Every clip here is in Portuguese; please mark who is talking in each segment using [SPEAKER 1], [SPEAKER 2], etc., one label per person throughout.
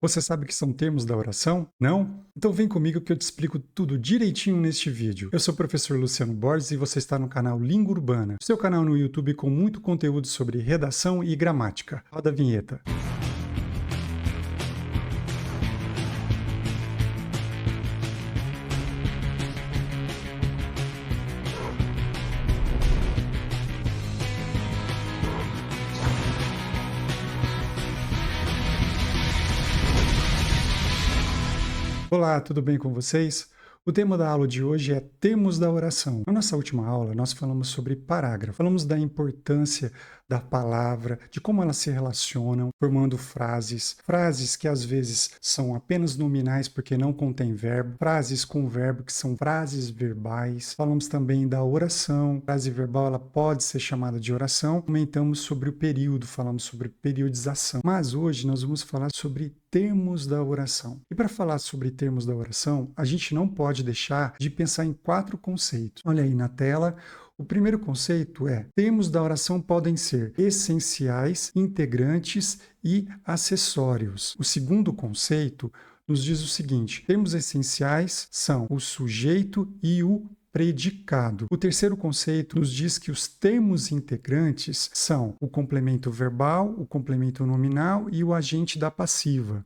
[SPEAKER 1] Você sabe o que são termos da oração? Não? Então vem comigo que eu te explico tudo direitinho neste vídeo. Eu sou o professor Luciano Borges e você está no canal Língua Urbana, seu canal no YouTube com muito conteúdo sobre redação e gramática. Roda a vinheta. Olá, tudo bem com vocês? O tema da aula de hoje é termos da oração. Na nossa última aula, nós falamos sobre parágrafo, falamos da importância da palavra, de como elas se relacionam, formando frases, frases que às vezes são apenas nominais porque não contém verbo, frases com verbo que são frases verbais. Falamos também da oração, frase verbal ela pode ser chamada de oração. Comentamos sobre o período, falamos sobre periodização. Mas hoje nós vamos falar sobre termos da oração. E para falar sobre termos da oração, a gente não pode deixar de pensar em 4 conceitos. Olha aí na tela. O primeiro conceito é: termos da oração podem ser essenciais, integrantes e acessórios. O segundo conceito nos diz o seguinte: termos essenciais são o sujeito e o predicado. O terceiro conceito nos diz que os termos integrantes são o complemento verbal, o complemento nominal e o agente da passiva.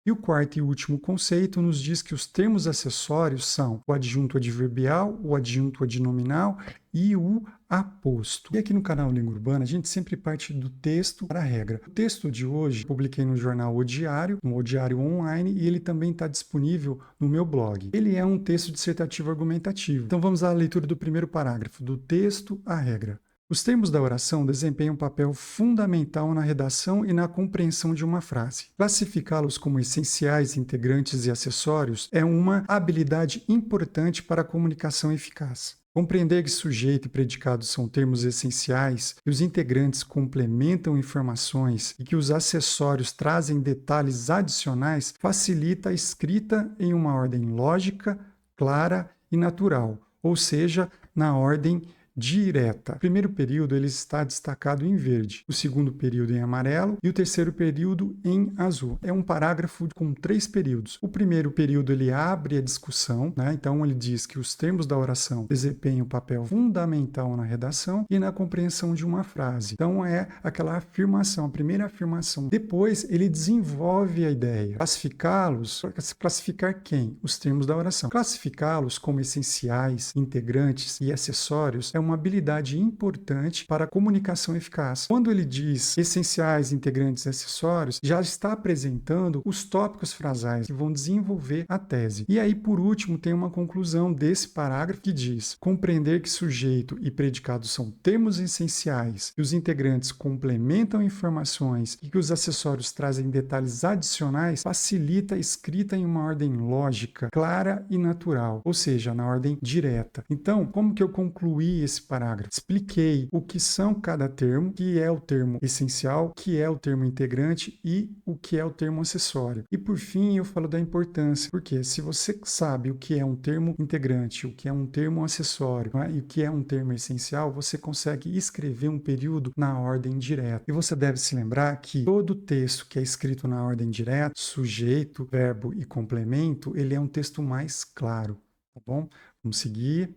[SPEAKER 1] E o quarto e último conceito nos diz que os termos acessórios são o adjunto adverbial, o adjunto adnominal e o aposto. E aqui no canal Língua Urbana, a gente sempre parte do texto para a regra. O texto de hoje publiquei no jornal O Diário, no O Diário Online, e ele também está disponível no meu blog. Ele é um texto dissertativo argumentativo. Então vamos à leitura do primeiro parágrafo, do texto à regra. Os termos da oração desempenham um papel fundamental na redação e na compreensão de uma frase. Classificá-los como essenciais, integrantes e acessórios é uma habilidade importante para a comunicação eficaz. Compreender que sujeito e predicado são termos essenciais, que os integrantes complementam informações e que os acessórios trazem detalhes adicionais facilita a escrita em uma ordem lógica, clara e natural, ou seja, na ordem direta. O primeiro período ele está destacado em verde, o segundo período em amarelo e o terceiro período em azul. É um parágrafo com 3 períodos. O primeiro período ele abre a discussão, né? Então ele diz que os termos da oração desempenham um papel fundamental na redação e na compreensão de uma frase. Então é aquela afirmação, a primeira afirmação. Depois ele desenvolve a ideia. Classificá-los, classificar quem? Os termos da oração. Classificá-los como essenciais, integrantes e acessórios é uma habilidade importante para a comunicação eficaz. Quando ele diz essenciais, integrantes e acessórios, já está apresentando os tópicos frasais que vão desenvolver a tese. E aí, por último, tem uma conclusão desse parágrafo que diz: compreender que sujeito e predicado são termos essenciais, que os integrantes complementam informações e que os acessórios trazem detalhes adicionais, facilita a escrita em uma ordem lógica, clara e natural, ou seja, na ordem direta. Então, como que eu concluí esse parágrafo? Expliquei o que são cada termo, que é o termo essencial, que é o termo integrante e o que é o termo acessório. E por fim, eu falo da importância, porque se você sabe o que é um termo integrante, o que é um termo acessório, né, e o que é um termo essencial, você consegue escrever um período na ordem direta. E você deve se lembrar que todo texto que é escrito na ordem direta, sujeito, verbo e complemento, ele é um texto mais claro, tá bom? Vamos seguir.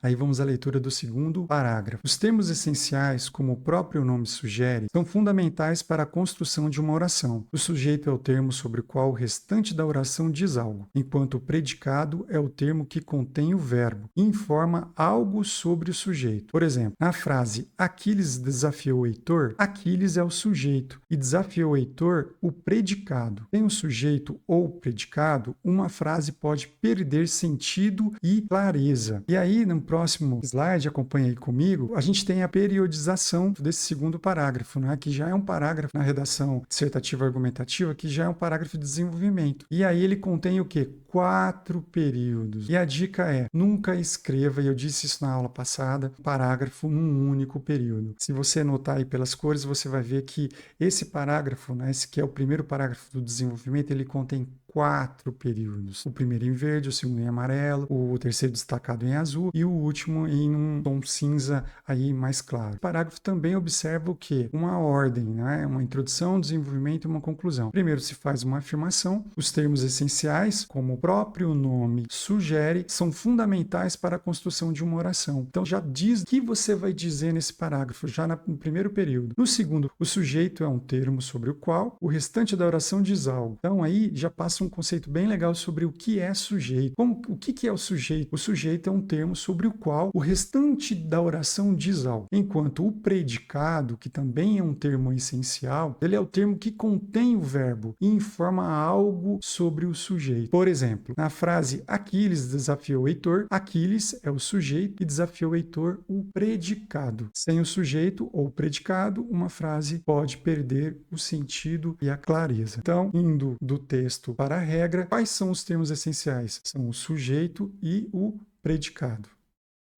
[SPEAKER 1] Aí vamos à leitura do segundo parágrafo. Os termos essenciais, como o próprio nome sugere, são fundamentais para a construção de uma oração. O sujeito é o termo sobre o qual o restante da oração diz algo, enquanto o predicado é o termo que contém o verbo e informa algo sobre o sujeito. Por exemplo, na frase Aquiles desafiou o Heitor, Aquiles é o sujeito e desafiou o Heitor o predicado. Sem o sujeito ou predicado, uma frase pode perder sentido e clareza. E aí, no próximo slide, acompanha aí comigo, a gente tem a periodização desse segundo parágrafo, né, que já é um parágrafo na redação dissertativa argumentativa, que já é um parágrafo de desenvolvimento. E aí ele contém o quê? 4 períodos. E a dica é: nunca escreva, e eu disse isso na aula passada, parágrafo num único período. Se você notar aí pelas cores, você vai ver que esse parágrafo, né, esse que é o primeiro parágrafo do desenvolvimento, ele contém 4 períodos. O primeiro em verde, o segundo em amarelo, o terceiro destacado em azul e o último em um tom cinza aí mais claro. O parágrafo também observa o quê? Uma ordem, né? Uma introdução, um desenvolvimento e uma conclusão. Primeiro se faz uma afirmação, os termos essenciais, como o próprio nome sugere, são fundamentais para a construção de uma oração. Então já diz o que você vai dizer nesse parágrafo, já no primeiro período. No segundo, o sujeito é um termo sobre o qual o restante da oração diz algo. Então aí já passa um conceito bem legal sobre o que é sujeito. O que é o sujeito? O sujeito é um termo sobre o qual o restante da oração diz algo. Enquanto o predicado, que também é um termo essencial, ele é o termo que contém o verbo e informa algo sobre o sujeito. Por exemplo, na frase Aquiles desafiou Heitor, Aquiles é o sujeito e desafiou Heitor o predicado. Sem o sujeito ou predicado, uma frase pode perder o sentido e a clareza. Então, indo do texto para a regra, quais são os termos essenciais? São o sujeito e o predicado.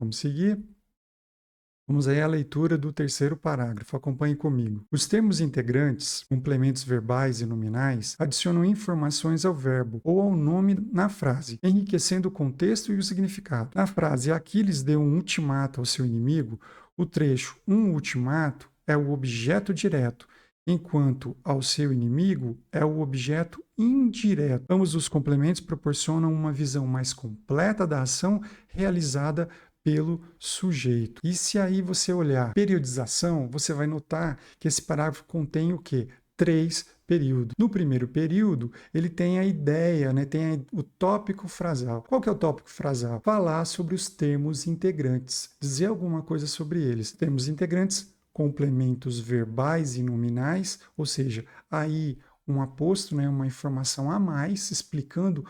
[SPEAKER 1] Vamos seguir? Vamos aí à leitura do terceiro parágrafo. Acompanhe comigo. Os termos integrantes, complementos verbais e nominais, adicionam informações ao verbo ou ao nome na frase, enriquecendo o contexto e o significado. Na frase Aquiles deu um ultimato ao seu inimigo, o trecho um ultimato é o objeto direto, enquanto ao seu inimigo é o objeto indireto. Ambos os complementos proporcionam uma visão mais completa da ação realizada pelo sujeito. E se aí você olhar periodização, você vai notar que esse parágrafo contém o quê? 3 períodos. No primeiro período, ele tem a ideia, né? Tem o tópico frasal. Qual que é o tópico frasal? Falar sobre os termos integrantes, dizer alguma coisa sobre eles. Termos integrantes, complementos verbais e nominais, ou seja, aí um aposto, né, uma informação a mais explicando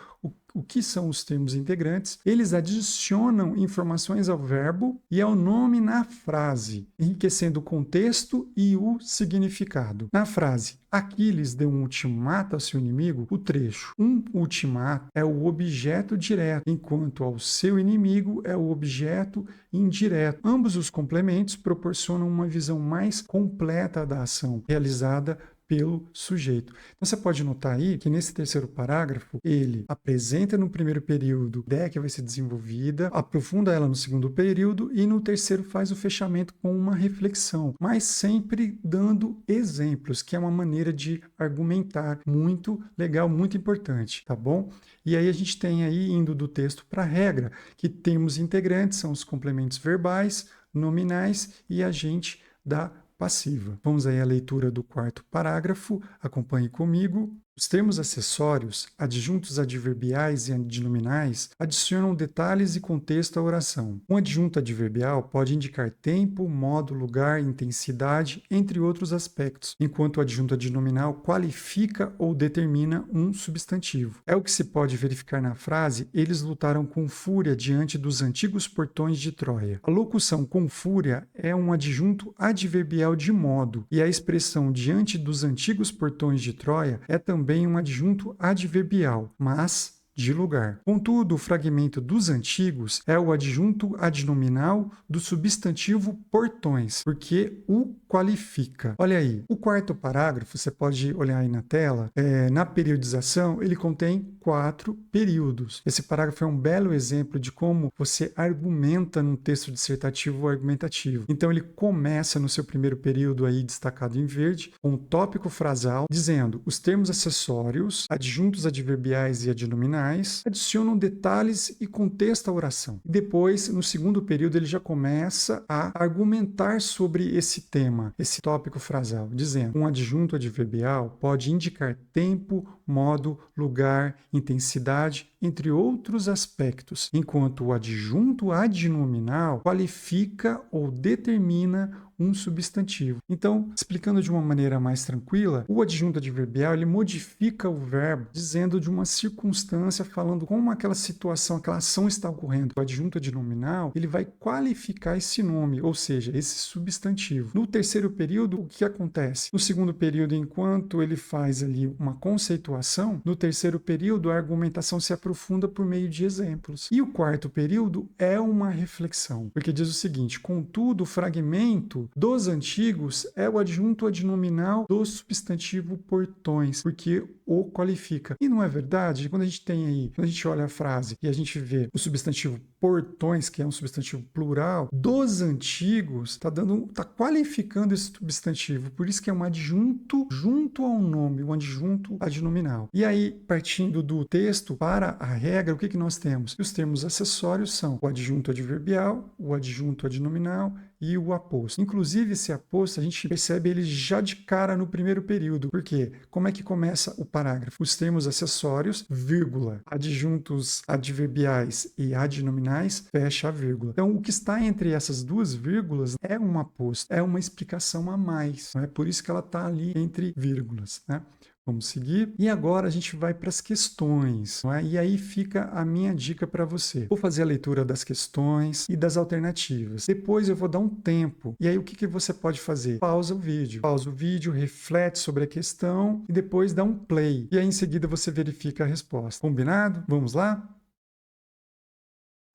[SPEAKER 1] o que são os termos integrantes. Eles adicionam informações ao verbo e ao nome na frase, enriquecendo o contexto e o significado. Na frase Aquiles deu um ultimato ao seu inimigo, o trecho um ultimato é o objeto direto, enquanto ao seu inimigo é o objeto indireto. Ambos os complementos proporcionam uma visão mais completa da ação realizada pelo sujeito. Então você pode notar aí que nesse terceiro parágrafo ele apresenta no primeiro período a ideia que vai ser desenvolvida, aprofunda ela no segundo período e no terceiro faz o fechamento com uma reflexão, mas sempre dando exemplos, que é uma maneira de argumentar muito legal, muito importante, tá bom? E aí a gente tem aí, indo do texto para a regra, que termos integrantes são os complementos verbais, nominais e agente da passiva. Vamos aí à leitura do quarto parágrafo, acompanhe comigo. Os termos acessórios, adjuntos adverbiais e adnominais, adicionam detalhes e contexto à oração. Um adjunto adverbial pode indicar tempo, modo, lugar, intensidade, entre outros aspectos, enquanto o adjunto adnominal qualifica ou determina um substantivo. É o que se pode verificar na frase: eles lutaram com fúria diante dos antigos portões de Troia. A locução com fúria é um adjunto adverbial de modo, e a expressão diante dos antigos portões de Troia é também um adjunto adverbial, mas de lugar. Contudo, o fragmento dos antigos é o adjunto adnominal do substantivo portões, porque o qualifica. Olha aí, o quarto parágrafo, você pode olhar aí na tela, na periodização, ele contém 4 períodos. Esse parágrafo é um belo exemplo de como você argumenta num texto dissertativo ou argumentativo. Então, ele começa no seu primeiro período aí destacado em verde, com um tópico frasal, dizendo: os termos acessórios, adjuntos adverbiais e adnominais adicionam detalhes e contexto à oração. Depois, no segundo período, ele já começa a argumentar sobre esse tema, esse tópico frasal, dizendo: um adjunto adverbial pode indicar tempo, modo, lugar, intensidade, entre outros aspectos, enquanto o adjunto adnominal qualifica ou determina um substantivo. Então, explicando de uma maneira mais tranquila, o adjunto adverbial ele modifica o verbo, dizendo de uma circunstância, falando como aquela situação, aquela ação está ocorrendo. O adjunto adnominal ele vai qualificar esse nome, ou seja, esse substantivo. No terceiro período, o que acontece? No segundo período, enquanto ele faz ali uma conceituação, no terceiro período a argumentação se aprofunda por meio de exemplos. E o quarto período é uma reflexão, porque diz o seguinte: contudo, o fragmento dos antigos é o adjunto adnominal do substantivo portões, porque o qualifica. E não é verdade? Quando a gente tem aí, quando a gente olha a frase e a gente vê o substantivo portões, que é um substantivo plural, dos antigos, tá qualificando esse substantivo. Por isso que é um adjunto junto ao nome, um adjunto adnominal. E aí, partindo do texto para a regra, o que nós temos? Os termos acessórios são o adjunto adverbial, o adjunto adnominal e o aposto. Inclusive, esse aposto, a gente percebe ele já de cara no primeiro período. Por quê? Como é que começa o parágrafo? Os termos acessórios, vírgula, adjuntos adverbiais e adnominais, fecha a vírgula. Então, o que está entre essas duas vírgulas é um aposto, é uma explicação a mais. Não é por isso que ela está ali entre vírgulas, né? Vamos seguir. E agora a gente vai para as questões, não é? E aí fica a minha dica para você. Vou fazer a leitura das questões e das alternativas. Depois eu vou dar um tempo. E aí o que você pode fazer? Pausa o vídeo, reflete sobre a questão e depois dá um play. E aí em seguida você verifica a resposta. Combinado? Vamos lá?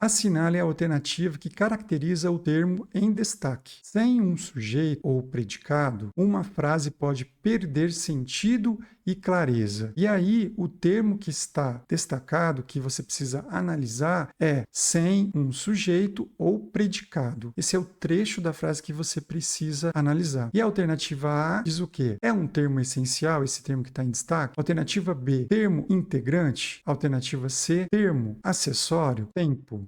[SPEAKER 1] Assinale a alternativa que caracteriza o termo em destaque. Sem um sujeito ou predicado, uma frase pode perder sentido e clareza. E aí, o termo que está destacado, que você precisa analisar, é sem um sujeito ou predicado. Esse é o trecho da frase que você precisa analisar. E a alternativa A diz o quê? É um termo essencial, esse termo que está em destaque? Alternativa B, termo integrante? Alternativa C, termo acessório? Tempo.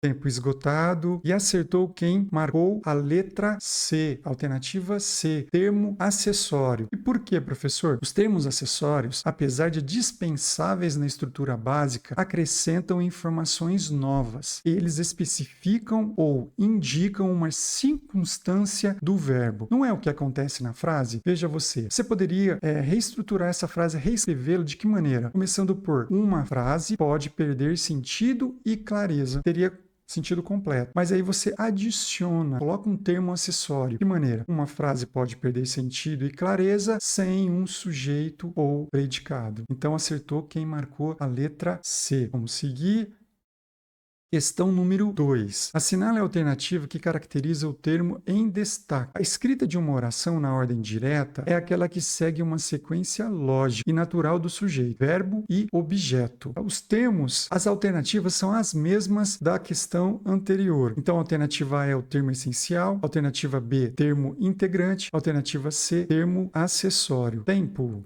[SPEAKER 1] Tempo esgotado. E acertou quem marcou a letra C, alternativa C, termo acessório. E por quê, professor? Os termos acessórios, apesar de dispensáveis na estrutura básica, acrescentam informações novas. Eles especificam ou indicam uma circunstância do verbo. Não é o que acontece na frase? Veja você. Você poderia reestruturar essa frase, reescrevê-la de que maneira? Começando por uma frase pode perder sentido e clareza. Teria sentido completo. Mas aí você adiciona, coloca um termo acessório. De maneira? Uma frase pode perder sentido e clareza sem um sujeito ou predicado. Então acertou quem marcou a letra C. Vamos seguir. Questão número 2. Assinale a alternativa que caracteriza o termo em destaque. A escrita de uma oração na ordem direta é aquela que segue uma sequência lógica e natural do sujeito, verbo e objeto. Os termos, as alternativas são as mesmas da questão anterior. Então, a alternativa A é o termo essencial, alternativa B, termo integrante, alternativa C, termo acessório. Tempo.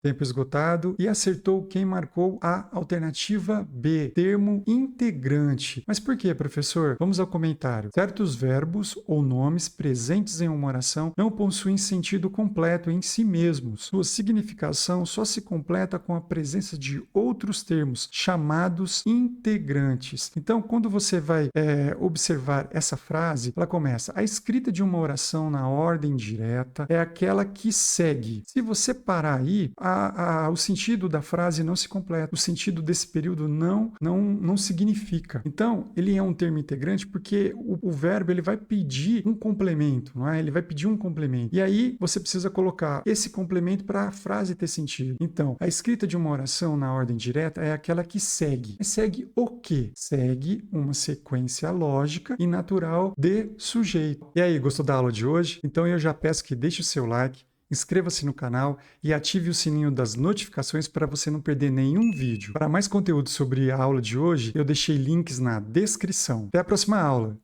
[SPEAKER 1] Tempo esgotado. E acertou quem marcou a alternativa B, termo integrante. Mas por quê, professor? Vamos ao comentário. Certos verbos ou nomes presentes em uma oração não possuem sentido completo em si mesmos. Sua significação só se completa com a presença de outros termos, chamados integrantes. Então, quando você vai observar essa frase, ela começa: a escrita de uma oração na ordem direta é aquela que segue. Se você parar aí, o sentido da frase não se completa, o sentido desse período não significa. Então, ele é um termo integrante porque o verbo ele vai pedir um complemento, não é? Ele vai pedir um complemento. E aí você precisa colocar esse complemento para a frase ter sentido. Então, a escrita de uma oração na ordem direta é aquela que segue. Mas segue o quê? Segue uma sequência lógica e natural de sujeito. E aí, gostou da aula de hoje? Então eu já peço que deixe o seu like, inscreva-se no canal e ative o sininho das notificações para você não perder nenhum vídeo. Para mais conteúdo sobre a aula de hoje, eu deixei links na descrição. Até a próxima aula!